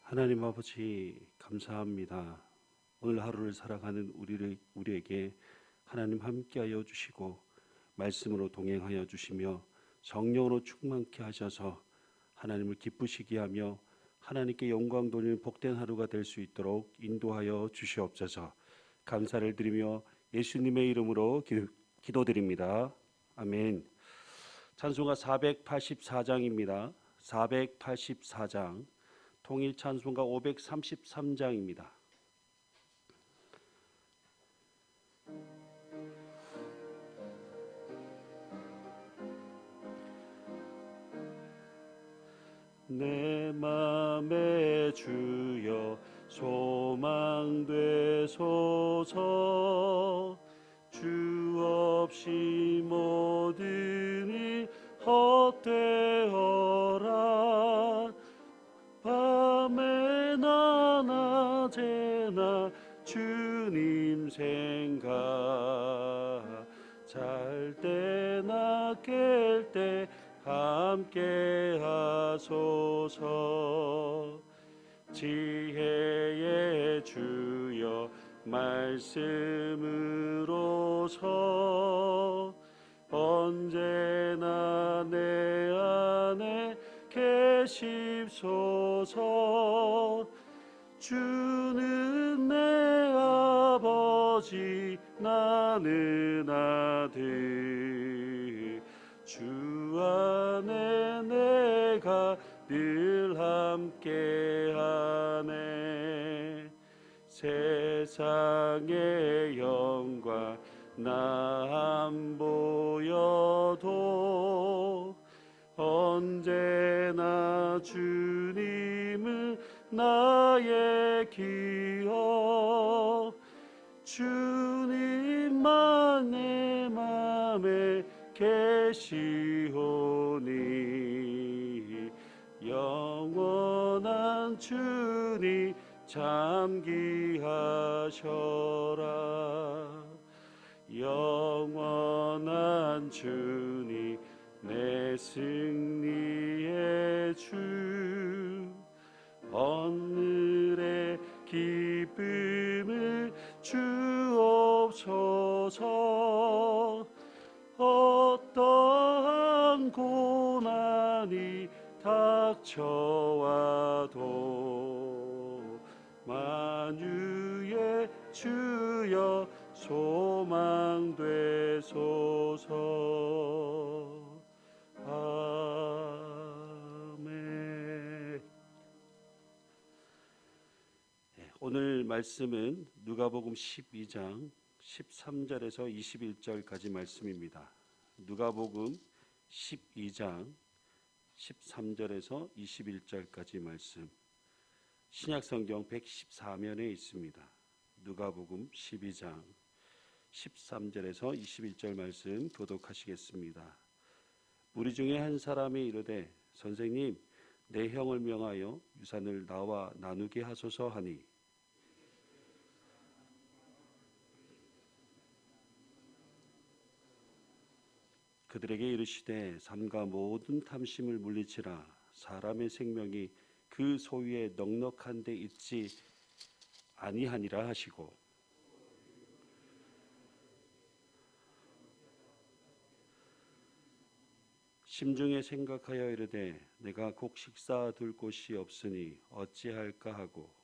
하나님 아버지 감사합니다. 오늘 하루를 살아가는 우리에게 하나님 함께하여 주시고 말씀으로 동행하여 주시며 성령으로 충만케 하셔서 하나님을 기쁘시게 하며 하나님께 영광 돌리는 복된 하루가 될 수 있도록 인도하여 주시옵소서. 감사를 드리며 예수님의 이름으로 기도드립니다. 아멘. 찬송가 484장입니다. 484장 통일 찬송가 533장입니다. 내 맘에 주여 소망 되소서. 주 없이 모든 일 헛되어라. 밤에나 낮에나 주님 생각, 잘 때나 깰 때 함께 하소서. 지혜의 주여 말씀으로서 언제나 내 안에 계십소서. 주는 내 아버지 나는 아들, 주 안에 내가 늘 함께하네. 세상의 영광 나 안 보여도 언제나 주님을 나의 기억, 주님만 내 맘에 계시오니 영원한 주님 잠기하셔라. 영원한 주님 내 승리의 주, 오늘의 기쁨을 주옵소서. 어떠한 고난이 닥쳐와도 만유의 주여 소망 되소서. 아멘. 오늘 말씀은 누가복음 12장 13절에서 21절까지 말씀입니다. 누가복음 12장 13절에서 21절까지 말씀, 신약성경 114면에 있습니다. 누가복음 12장 13절에서 21절 말씀 교독하시겠습니다. 무리 중에 한 사람이 이르되 선생님, 내 형을 명하여 유산을 나와 나누게 하소서 하니, 그들에게 이르시되 삼가 모든 탐심을 물리치라. 사람의 생명이 그 소유에 넉넉한 데 있지 아니하니라 하시고, 심중에 생각하여 이르되 내가 곡식 쌓아둘 곳이 없으니 어찌할까 하고,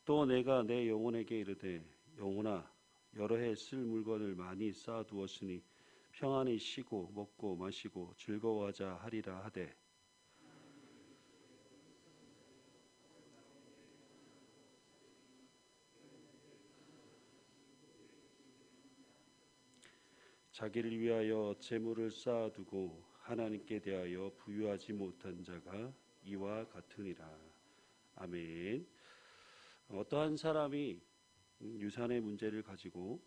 또 내가 내 영혼에게 이르되 영혼아, 여러 해 쓸 물건을 많이 쌓아두었으니 평안히 쉬고 먹고 마시고 즐거워하자 하리라 하되, 자기를 위하여 재물을 쌓아두고 하나님께 대하여 부유하지 못한 자가 이와 같으니라. 아멘. 어떠한 사람이 유산의 문제를 가지고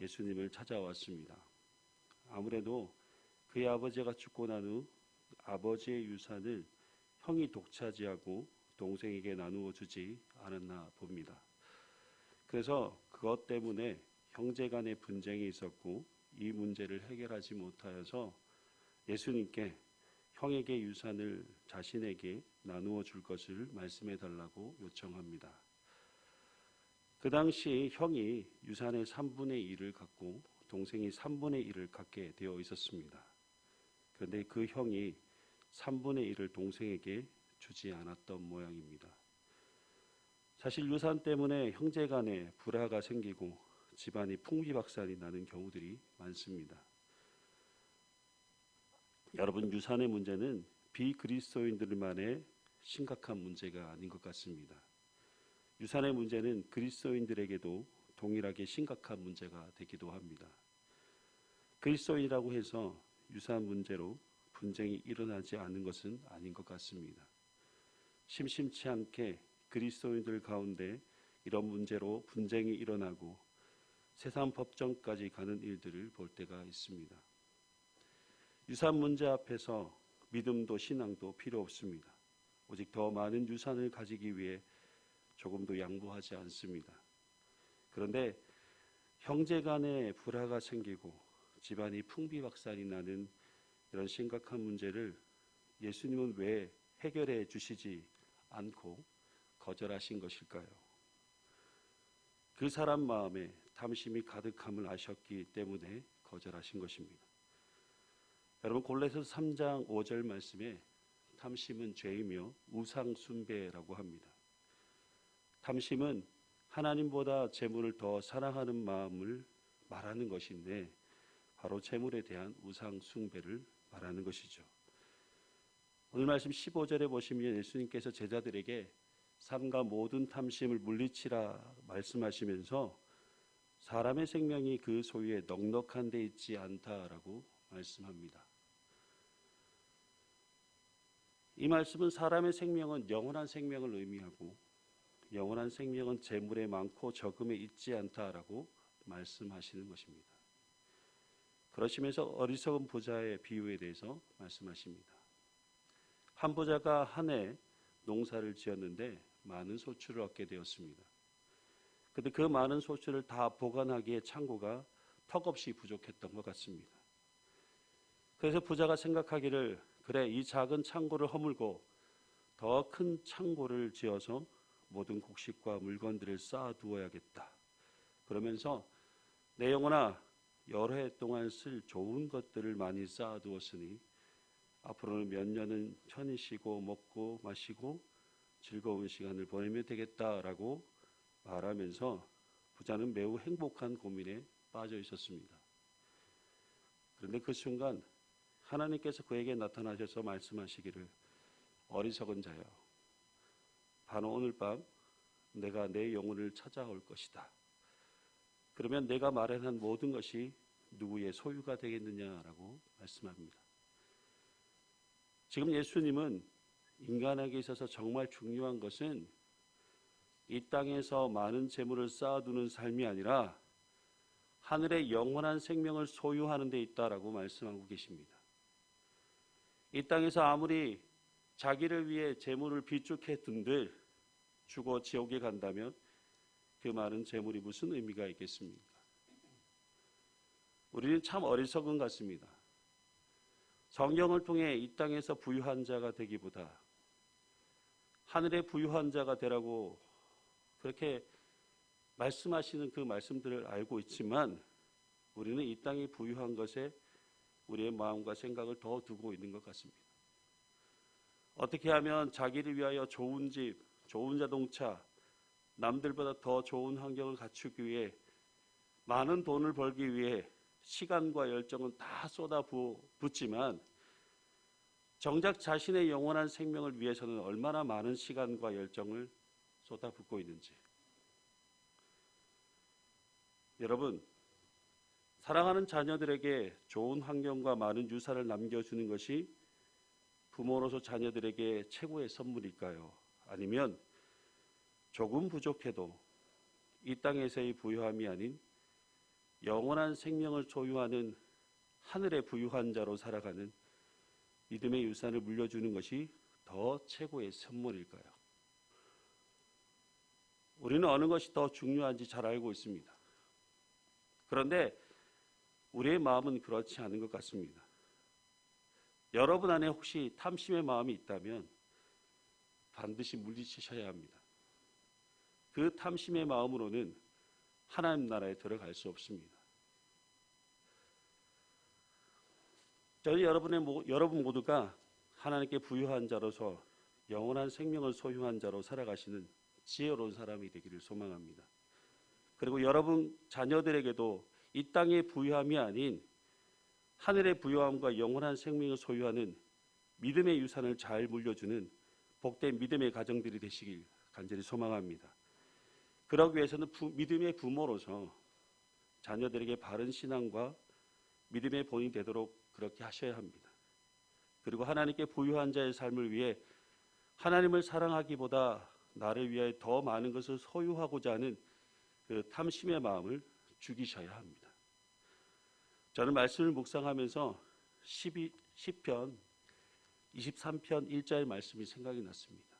예수님을 찾아왔습니다. 아무래도 그의 아버지가 죽고 난 후 아버지의 유산을 형이 독차지하고 동생에게 나누어 주지 않았나 봅니다. 그래서 그것 때문에 형제 간의 분쟁이 있었고 이 문제를 해결하지 못하여서 예수님께 형에게 유산을 자신에게 나누어 줄 것을 말씀해 달라고 요청합니다. 그 당시 형이 유산의 3분의 1을 갖고 동생이 3분의 1을 갖게 되어 있었습니다. 그런데 그 형이 3분의 1을 동생에게 주지 않았던 모양입니다. 사실 유산 때문에 형제 간에 불화가 생기고 집안이 풍비박산이 나는 경우들이 많습니다. 여러분, 유산의 문제는 비그리스도인들만의 심각한 문제가 아닌 것 같습니다. 유산의 문제는 그리스도인들에게도 동일하게 심각한 문제가 되기도 합니다. 그리스도인이라고 해서 유산 문제로 분쟁이 일어나지 않는 것은 아닌 것 같습니다. 심심치 않게 그리스도인들 가운데 이런 문제로 분쟁이 일어나고 세상 법정까지 가는 일들을 볼 때가 있습니다. 유산 문제 앞에서 믿음도 신앙도 필요 없습니다. 오직 더 많은 유산을 가지기 위해 조금도 양보하지 않습니다. 그런데 형제 간에 불화가 생기고 집안이 풍비박산이 나는 이런 심각한 문제를 예수님은 왜 해결해 주시지 않고 거절하신 것일까요? 그 사람 마음에 탐심이 가득함을 아셨기 때문에 거절하신 것입니다. 여러분, 골로새서 3장 5절 말씀에 탐심은 죄이며 우상 숭배라고 합니다. 탐심은 하나님보다 재물을 더 사랑하는 마음을 말하는 것인데 바로 재물에 대한 우상 숭배를 말하는 것이죠. 오늘 말씀 15절에 보시면 예수님께서 제자들에게 삼가 모든 탐심을 물리치라 말씀하시면서 사람의 생명이 그 소유에 넉넉한 데 있지 않다라고 말씀합니다. 이 말씀은 사람의 생명은 영원한 생명을 의미하고 영원한 생명은 재물에 많고 적음에 있지 않다라고 말씀하시는 것입니다. 그러시면서 어리석은 부자의 비유에 대해서 말씀하십니다. 한 부자가 한 해 농사를 지었는데 많은 소출을 얻게 되었습니다. 그런데 그 많은 소출을 다 보관하기에 창고가 턱없이 부족했던 것 같습니다. 그래서 부자가 생각하기를 그래, 이 작은 창고를 허물고 더 큰 창고를 지어서 모든 곡식과 물건들을 쌓아두어야겠다. 그러면서 내 영혼아, 여러 해 동안 쓸 좋은 것들을 많이 쌓아두었으니 앞으로는 몇 년은 편히 쉬고 먹고 마시고 즐거운 시간을 보내면 되겠다라고 말하면서 부자는 매우 행복한 고민에 빠져 있었습니다. 그런데 그 순간 하나님께서 그에게 나타나셔서 말씀하시기를 어리석은 자여, 바로 오늘 밤 내가 내 영혼을 찾아올 것이다. 그러면 내가 마련한 모든 것이 누구의 소유가 되겠느냐라고 말씀합니다. 지금 예수님은 인간에게 있어서 정말 중요한 것은 이 땅에서 많은 재물을 쌓아두는 삶이 아니라 하늘의 영원한 생명을 소유하는 데 있다라고 말씀하고 계십니다. 이 땅에서 아무리 자기를 위해 재물을 비축해 둔들 죽어 지옥에 간다면 그 많은 재물이 무슨 의미가 있겠습니까? 우리는 참 어리석은 것 같습니다. 성경을 통해 이 땅에서 부유한 자가 되기보다 하늘의 부유한 자가 되라고 그렇게 말씀하시는 그 말씀들을 알고 있지만 우리는 이 땅이 부유한 것에 우리의 마음과 생각을 더 두고 있는 것 같습니다. 어떻게 하면 자기를 위하여 좋은 집, 좋은 자동차, 남들보다 더 좋은 환경을 갖추기 위해 많은 돈을 벌기 위해 시간과 열정은 다 쏟아붓지만 정작 자신의 영원한 생명을 위해서는 얼마나 많은 시간과 열정을 쏟아붓고 있는지. 여러분, 사랑하는 자녀들에게 좋은 환경과 많은 유산을 남겨주는 것이 부모로서 자녀들에게 최고의 선물일까요? 아니면 조금 부족해도 이 땅에서의 부유함이 아닌 영원한 생명을 소유하는 하늘의 부유한 자로 살아가는 믿음의 유산을 물려주는 것이 더 최고의 선물일까요? 우리는 어느 것이 더 중요한지 잘 알고 있습니다. 그런데 우리의 마음은 그렇지 않은 것 같습니다. 여러분 안에 혹시 탐심의 마음이 있다면 반드시 물리치셔야 합니다. 그 탐심의 마음으로는 하나님 나라에 들어갈 수 없습니다. 저는 여러분 모두가 하나님께 부유한 자로서 영원한 생명을 소유한 자로 살아가시는 지혜로운 사람이 되기를 소망합니다. 그리고 여러분 자녀들에게도 이 땅의 부유함이 아닌 하늘의 부유함과 영원한 생명을 소유하는 믿음의 유산을 잘 물려주는 복된 믿음의 가정들이 되시길 간절히 소망합니다. 그러기 위해서는 믿음의 부모로서 자녀들에게 바른 신앙과 믿음의 본이 되도록 그렇게 하셔야 합니다. 그리고 하나님께 부유한 자의 삶을 위해 하나님을 사랑하기보다 나를 위해 더 많은 것을 소유하고자 하는 그 탐심의 마음을 죽이셔야 합니다. 저는 말씀을 묵상하면서 시편 23편 1절의 말씀이 생각이 났습니다.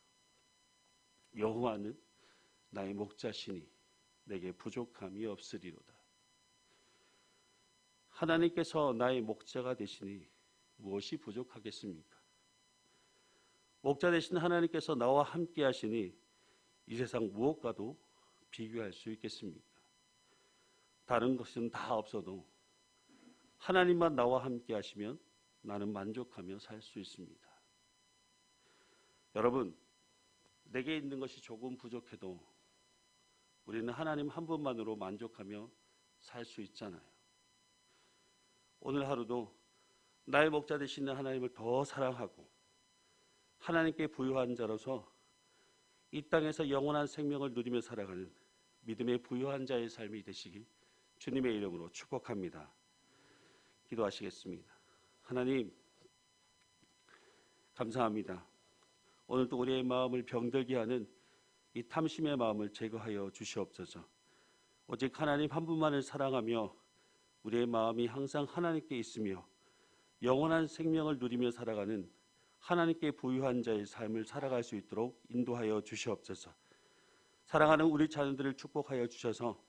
여호와는 나의 목자시니 내게 부족함이 없으리로다. 하나님께서 나의 목자가 되시니 무엇이 부족하겠습니까? 목자 되신 하나님께서 나와 함께 하시니 이 세상 무엇과도 비교할 수 있겠습니까? 다른 것은 다 없어도 하나님만 나와 함께 하시면 나는 만족하며 살 수 있습니다. 여러분, 내게 있는 것이 조금 부족해도 우리는 하나님 한 분만으로 만족하며 살 수 있잖아요. 오늘 하루도 나의 목자 되시는 하나님을 더 사랑하고 하나님께 부유한 자로서 이 땅에서 영원한 생명을 누리며 살아가는 믿음의 부유한 자의 삶이 되시길 주님의 이름으로 축복합니다. 기도하시겠습니다. 하나님, 감사합니다. 오늘도 우리의 마음을 병들게 하는 이 탐심의 마음을 제거하여 주시옵소서. 오직 하나님 한 분만을 사랑하며 우리의 마음이 항상 하나님께 있으며 영원한 생명을 누리며 살아가는 하나님께 부유한 자의 삶을 살아갈 수 있도록 인도하여 주시옵소서. 사랑하는 우리 자녀들을 축복하여 주셔서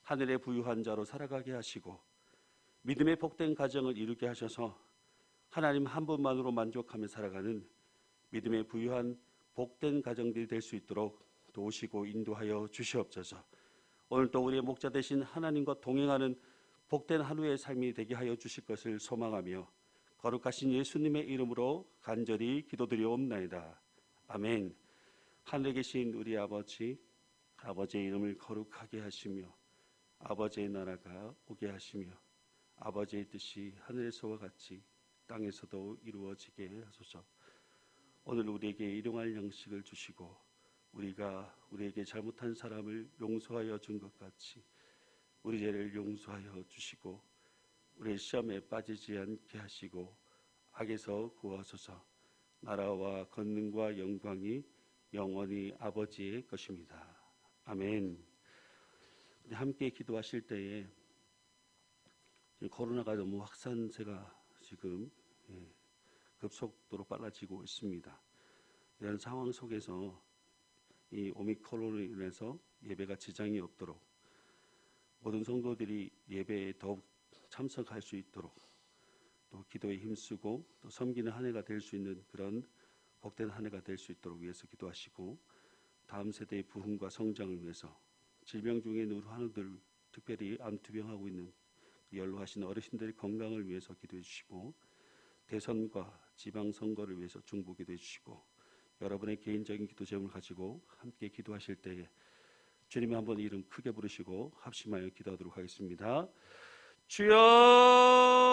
하늘의 부유한 자로 살아가게 하시고 믿음의 복된 가정을 이루게 하셔서 하나님 한 분만으로 만족하며 살아가는 믿음의 부유한 복된 가정들이 될 수 있도록 도우시고 인도하여 주시옵소서. 오늘도 우리의 목자 되신 하나님과 동행하는 복된 하루의 삶이 되게 하여 주실 것을 소망하며 거룩하신 예수님의 이름으로 간절히 기도드리옵나이다. 아멘. 하늘에 계신 우리 아버지, 아버지의 이름을 거룩하게 하시며 아버지의 나라가 오게 하시며 아버지의 뜻이 하늘에서와 같이 땅에서도 이루어지게 하소서. 오늘 우리에게 일용할 양식을 주시고 우리가 우리에게 잘못한 사람을 용서하여 준 것 같이 우리 죄를 용서하여 주시고 우리의 시험에 빠지지 않게 하시고 악에서 구하소서. 나라와 권능과 영광이 영원히 아버지의 것입니다. 아멘. 함께 기도하실 때에 코로나가 너무 확산세가 지금 급속도로 빨라지고 있습니다. 이런 상황 속에서 이 오미크론으로 인해서 예배가 지장이 없도록 모든 성도들이 예배에 더욱 참석할 수 있도록 또 기도에 힘쓰고 또 섬기는 한 해가 될 수 있는 그런 복된 한 해가 될 수 있도록 위해서 기도하시고 다음 세대의 부흥과 성장을 위해서 질병 중에 있는 우리 환우들 특별히 암투병하고 있는 연로하신 어르신들의 건강을 위해서 기도해 주시고 대선과 지방선거를 위해서 중보 기도해 주시고 여러분의 개인적인 기도 제목을 가지고 함께 기도하실 때에 주님의 한번 이름 크게 부르시고 합심하여 기도하도록 하겠습니다. 주여